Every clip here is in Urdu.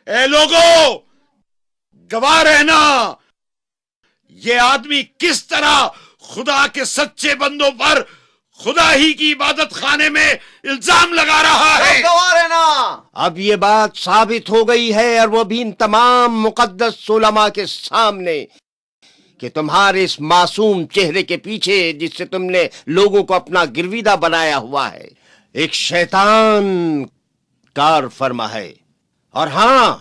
اے لوگو گواہ رہنا، یہ آدمی کس طرح خدا کے سچے بندوں پر خدا ہی کی عبادت خانے میں الزام لگا رہا ہے۔ گواہ رہنا۔ اب یہ بات ثابت ہو گئی ہے، اور وہ بھی ان تمام مقدس علماء کے سامنے، کہ تمہارے اس معصوم چہرے کے پیچھے جس سے تم نے لوگوں کو اپنا گرویدہ بنایا ہوا ہے، ایک شیطان کار فرما ہے۔ اور ہاں،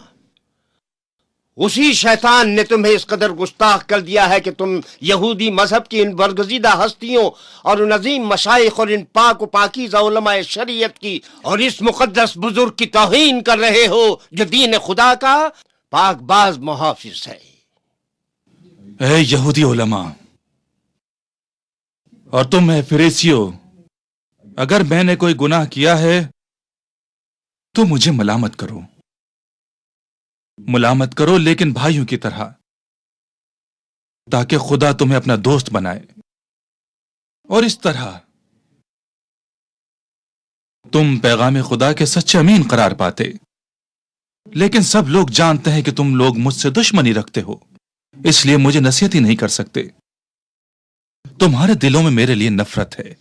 اسی شیطان نے تمہیں اس قدر گستاخ کر دیا ہے کہ تم یہودی مذہب کی ان برگزیدہ ہستیوں اور ان عظیم مشائخ اور ان پاک و پاکیزہ علماء شریعت کی اور اس مقدس بزرگ کی توہین کر رہے ہو جو دین خدا کا پاک باز محافظ ہے۔ اے یہودی علماء اور تم اے فریسیو، اگر میں نے کوئی گناہ کیا ہے تو مجھے ملامت کرو، لیکن بھائیوں کی طرح، تاکہ خدا تمہیں اپنا دوست بنائے، اور اس طرح تم پیغام خدا کے سچے امین قرار پاتے۔ لیکن سب لوگ جانتے ہیں کہ تم لوگ مجھ سے دشمنی رکھتے ہو، اس لیے مجھے نصیحت ہی نہیں کر سکتے۔ تمہارے دلوں میں میرے لیے نفرت ہے۔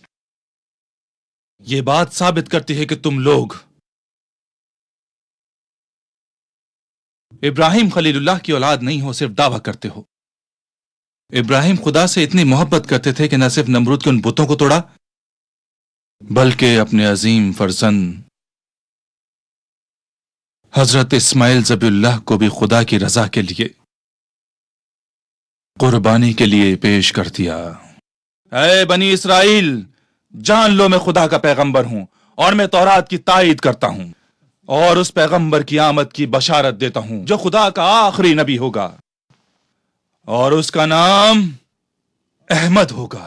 یہ بات ثابت کرتی ہے کہ تم لوگ ابراہیم خلیل اللہ کی اولاد نہیں ہو، صرف دعویٰ کرتے ہو۔ ابراہیم خدا سے اتنی محبت کرتے تھے کہ نہ صرف نمرود کے ان بتوں کو توڑا، بلکہ اپنے عظیم فرزند حضرت اسماعیل ذبیح اللہ کو بھی خدا کی رضا کے لیے قربانی کے لیے پیش کر دیا۔ اے بنی اسرائیل، جان لو میں خدا کا پیغمبر ہوں، اور میں تورات کی تائید کرتا ہوں، اور اس پیغمبر کی آمد کی بشارت دیتا ہوں جو خدا کا آخری نبی ہوگا، اور اس کا نام احمد ہوگا۔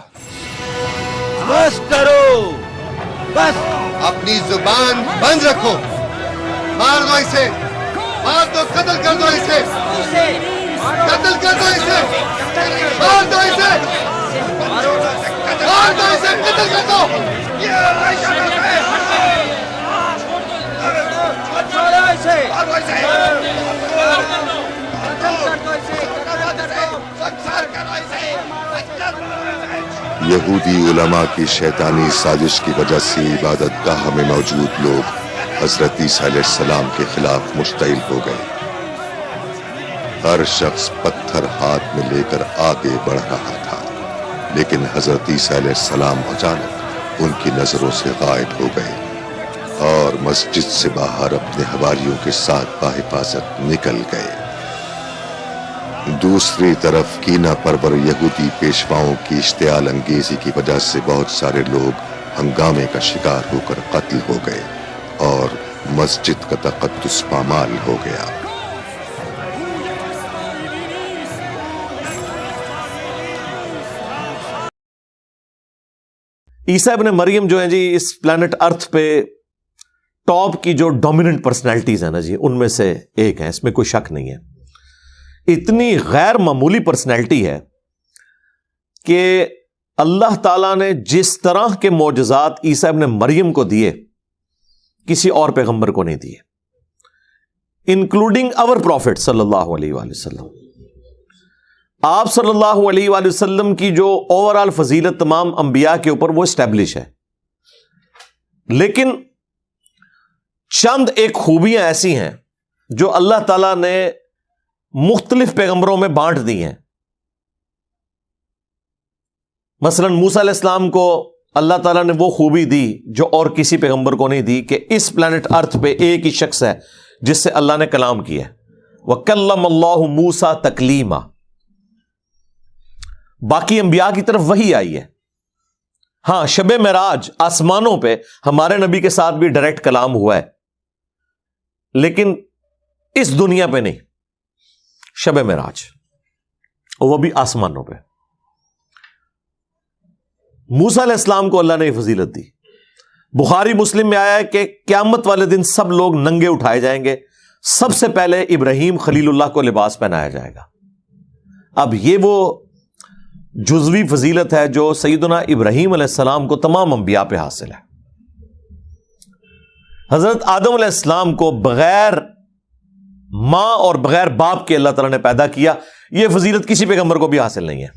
بس کرو، بس۔ اپنی زبان بند رکھو، مار دو اسے، مار دو، قتل کر دو اسے، قتل کر دو اسے، مار دو اسے، مار دو اسے، قتل کر دو۔ یہودی علماء کی شیطانی سازش کی وجہ سے عبادت گاہ میں موجود لوگ حضرت عیسیٰ علیہ السلام کے خلاف مشتعل ہو گئے۔ ہر شخص پتھر ہاتھ میں لے کر آگے بڑھ رہا تھا، لیکن حضرت عیسیٰ علیہ السلام اچانک ان کی نظروں سے غائب ہو گئے اور مسجد سے باہر اپنے حواریوں کے ساتھ بحفاظت نکل گئے۔ دوسری طرف کینہ پرور یہودی پیشواؤں کی اشتعال انگیزی کی وجہ سے بہت سارے لوگ ہنگامے کا شکار ہو کر قتل ہو گئے اور مسجد کا تقدس پامال ہو گیا۔ عیسیٰ ابن مریم جو ہیں جی، اس پلانٹ ارتھ پہ ٹاپ کی جو ڈومیننٹ پرسنالٹیز ہیں نا جی، ان میں سے ایک ہیں، اس میں کوئی شک نہیں ہے۔ اتنی غیر معمولی پرسنالٹی ہے کہ اللہ تعالیٰ نے جس طرح کے معجزات عیسیٰ ابن مریم کو دیے کسی اور پیغمبر کو نہیں دیے، انکلوڈنگ اور پروفٹ صلی اللہ علیہ وآلہ وسلم۔ آپ صلی اللہ علیہ وآلہ وسلم کی جو اوور آل فضیلت تمام انبیاء کے اوپر وہ اسٹیبلش ہے، لیکن چند ایک خوبیاں ایسی ہیں جو اللہ تعالیٰ نے مختلف پیغمبروں میں بانٹ دی ہیں۔ مثلا موسیٰ علیہ السلام کو اللہ تعالیٰ نے وہ خوبی دی جو اور کسی پیغمبر کو نہیں دی، کہ اس پلانٹ ارتھ پہ ایک ہی شخص ہے جس سے اللہ نے کلام کیا ہے، وَكَلَّمَ اللَّهُ مُوسَىٰ تَكْلِيمًا۔ باقی انبیاء کی طرف وہی آئی ہے۔ ہاں، شب معراج آسمانوں پہ ہمارے نبی کے ساتھ بھی ڈائریکٹ کلام ہوا ہے، لیکن اس دنیا پہ نہیں، شب معراج، وہ بھی آسمانوں پہ۔ موسیٰ علیہ السلام کو اللہ نے یہ فضیلت دی۔ بخاری مسلم میں آیا ہے کہ قیامت والے دن سب لوگ ننگے اٹھائے جائیں گے، سب سے پہلے ابراہیم خلیل اللہ کو لباس پہنایا جائے گا۔ اب یہ وہ جزوی فضیلت ہے جو سیدنا ابراہیم علیہ السلام کو تمام انبیاء پہ حاصل ہے۔ حضرت آدم علیہ السلام کو بغیر ماں اور بغیر باپ کے اللہ تعالیٰ نے پیدا کیا. یہ فضیلت کسی پیغمبر کو بھی حاصل نہیں ہے.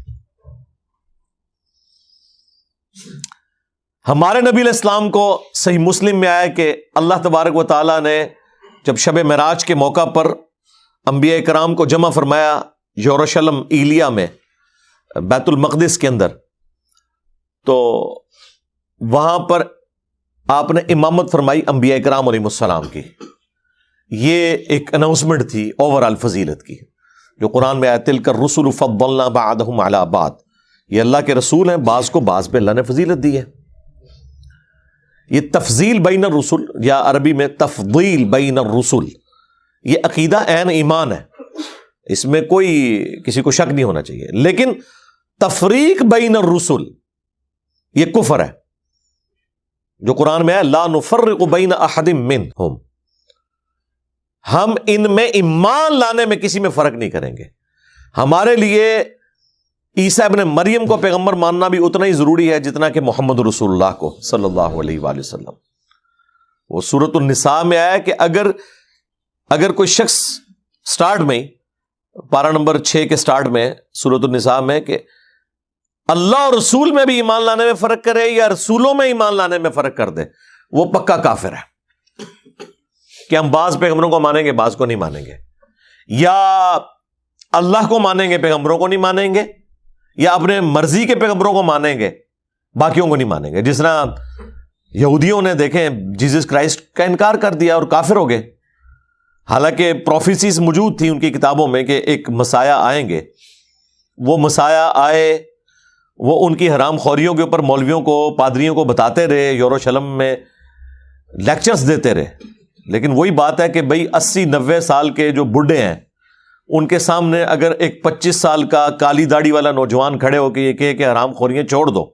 ہمارے نبی علیہ السلام کو صحیح مسلم میں آیا کہ اللہ تبارک و تعالیٰ نے جب شب معراج کے موقع پر انبیاء کرام کو جمع فرمایا یروشلم ایلیا میں بیت المقدس کے اندر، تو وہاں پر آپ نے امامت فرمائی انبیاء کرام علیہ السلام کی. یہ ایک اناؤنسمنٹ تھی اوورآل فضیلت کی، جو قرآن میں آیا تلک الرسل فضلنا بعضهم علی بعض. یہ اللہ کے رسول ہیں، بعض کو بعض پہ اللہ نے فضیلت دی ہے. یہ تفضیل بین الرسل یا عربی میں تفضیل بین الرسل، یہ عقیدہ عین ایمان ہے، اس میں کوئی کسی کو شک نہیں ہونا چاہیے. لیکن تفریق بین الرسل یہ کفر ہے، جو قرآن میں ہے لا نفرق بین احد منہم، ہم ان میں ایمان لانے میں کسی میں فرق نہیں کریں گے. ہمارے لیے عیسیٰ ابن مریم کو پیغمبر ماننا بھی اتنا ہی ضروری ہے جتنا کہ محمد رسول اللہ کو صلی اللہ علیہ وآلہ وسلم. وہ سورۃ النساء میں آیا کہ اگر کوئی شخص سٹارٹ میں پارہ نمبر 6 کے سٹارٹ میں سورۃ النساء میں کہ اللہ اور رسول میں بھی ایمان لانے میں فرق کرے یا رسولوں میں ایمان لانے میں فرق کر دے، وہ پکا کافر ہے. کہ ہم بعض پیغمبروں کو مانیں گے بعض کو نہیں مانیں گے، یا اللہ کو مانیں گے پیغمبروں کو نہیں مانیں گے، یا اپنے مرضی کے پیغمبروں کو مانیں گے باقیوں کو نہیں مانیں گے. جس طرح یہودیوں نے دیکھیں جیزس کرائسٹ کا انکار کر دیا اور کافر ہو گئے، حالانکہ پروفیسیز موجود تھیں ان کی کتابوں میں کہ ایک مسایہ آئیں گے. وہ مسایہ آئے، وہ ان کی حرام خوریوں کے اوپر مولویوں کو پادریوں کو بتاتے رہے، یروشلم میں لیکچرز دیتے رہے. لیکن وہی بات ہے کہ بھئی 80-90 سال کے جو بڈھے ہیں ان کے سامنے اگر ایک 25 سال کا کالی داڑھی والا نوجوان کھڑے ہو کے یہ کہے کہ حرام خوریاں چھوڑ دو،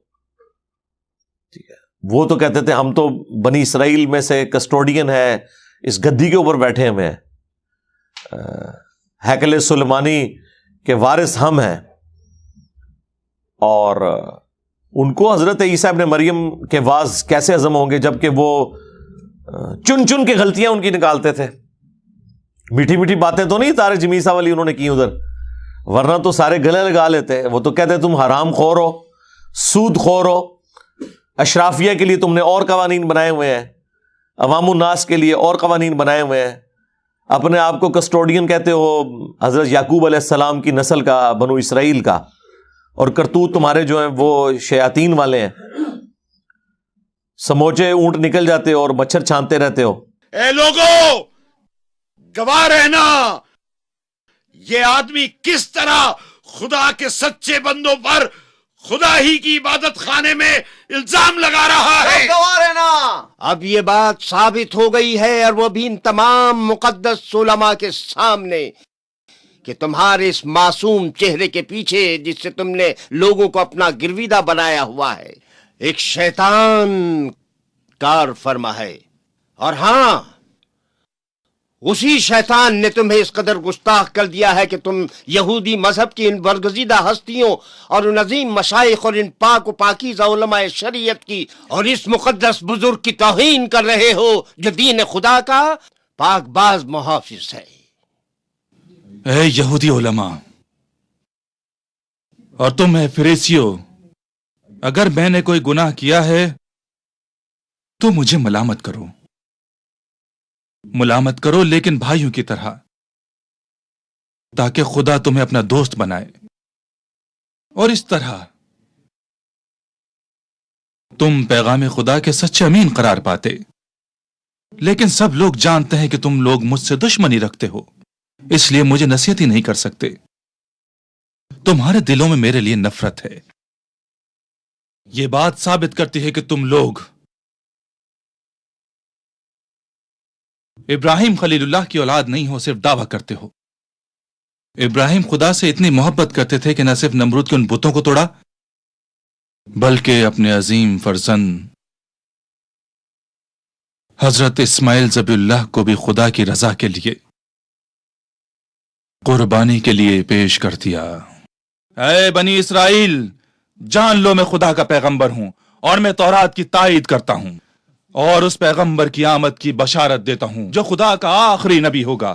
ٹھیک ہے، وہ تو کہتے تھے ہم تو بنی اسرائیل میں سے کسٹوڈین ہے، اس گدی کے اوپر بیٹھے ہوئے ہیں، ہیکل سلیمانی کے وارث ہم ہیں. اور ان کو حضرت عیسیٰ ابن مریم کے واز کیسے ہضم ہوں گے جبکہ وہ چن چن کے غلطیاں ان کی نکالتے تھے. میٹھی میٹھی باتیں تو نہیں طارق جمیسا والی انہوں نے کی ادھر، ورنہ تو سارے گلے لگا لیتے. وہ تو کہتے تم حرام خور ہو، سود خور ہو، اشرافیہ کے لیے تم نے اور قوانین بنائے ہوئے ہیں، عوام الناس کے لیے اور قوانین بنائے ہوئے ہیں، اپنے آپ کو کسٹوڈین کہتے ہو حضرت یعقوب علیہ السلام کی نسل کا، بنو اسرائیل کا، اور کرتوت تمہارے جو ہیں وہ شیاطین والے ہیں. سموچے اونٹ نکل جاتے ہو اور مچھر چھانتے رہتے ہو. اے لوگوں، گواہ رہنا یہ آدمی کس طرح خدا کے سچے بندوں پر خدا ہی کی عبادت خانے میں الزام لگا رہا ہے. گواہ رہنا اب یہ بات ثابت ہو گئی ہے، اور وہ بھی ان تمام مقدس علماء کے سامنے، کہ تمہارے اس معصوم چہرے کے پیچھے جس سے تم نے لوگوں کو اپنا گرویدہ بنایا ہوا ہے، ایک شیطان کار فرما ہے. اور ہاں، اسی شیطان نے تمہیں اس قدر گستاخ کر دیا ہے کہ تم یہودی مذہب کی ان برگزیدہ ہستیوں اور ان عظیم مشائخ اور ان پاک و پاکیزہ علماء شریعت کی اور اس مقدس بزرگ کی توہین کر رہے ہو جو دین خدا کا پاک باز محافظ ہے. اے یہودی علماء اور تم اے فریسیو، اگر میں نے کوئی گناہ کیا ہے تو مجھے ملامت کرو، لیکن بھائیوں کی طرح، تاکہ خدا تمہیں اپنا دوست بنائے، اور اس طرح تم پیغام خدا کے سچے امین قرار پاتے. لیکن سب لوگ جانتے ہیں کہ تم لوگ مجھ سے دشمنی رکھتے ہو، اس لیے مجھے نصیحت ہی نہیں کر سکتے. تمہارے دلوں میں میرے لیے نفرت ہے. یہ بات ثابت کرتی ہے کہ تم لوگ ابراہیم خلیل اللہ کی اولاد نہیں ہو، صرف دعویٰ کرتے ہو. ابراہیم خدا سے اتنی محبت کرتے تھے کہ نہ صرف نمرود کے ان بتوں کو توڑا، بلکہ اپنے عظیم فرزند حضرت اسماعیل ذبح اللہ کو بھی خدا کی رضا کے لیے قربانی کے لیے پیش کر دیا. اے بنی اسرائیل، جان لو میں خدا کا پیغمبر ہوں، اور میں تورات کی تائید کرتا ہوں، اور اس پیغمبر کی آمد کی بشارت دیتا ہوں جو خدا کا آخری نبی ہوگا.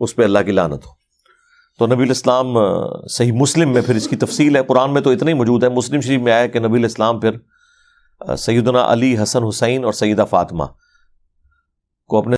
اس پہ اللہ کی لعنت ہو. تو نبی الاسلام صحیح مسلم میں پھر اس کی تفصیل ہے، قرآن میں تو اتنا ہی موجود ہے. مسلم شریف میں آیا کہ نبی الاسلام پھر سیدنا علی، حسن، حسین اور سیدہ فاطمہ کو اپنے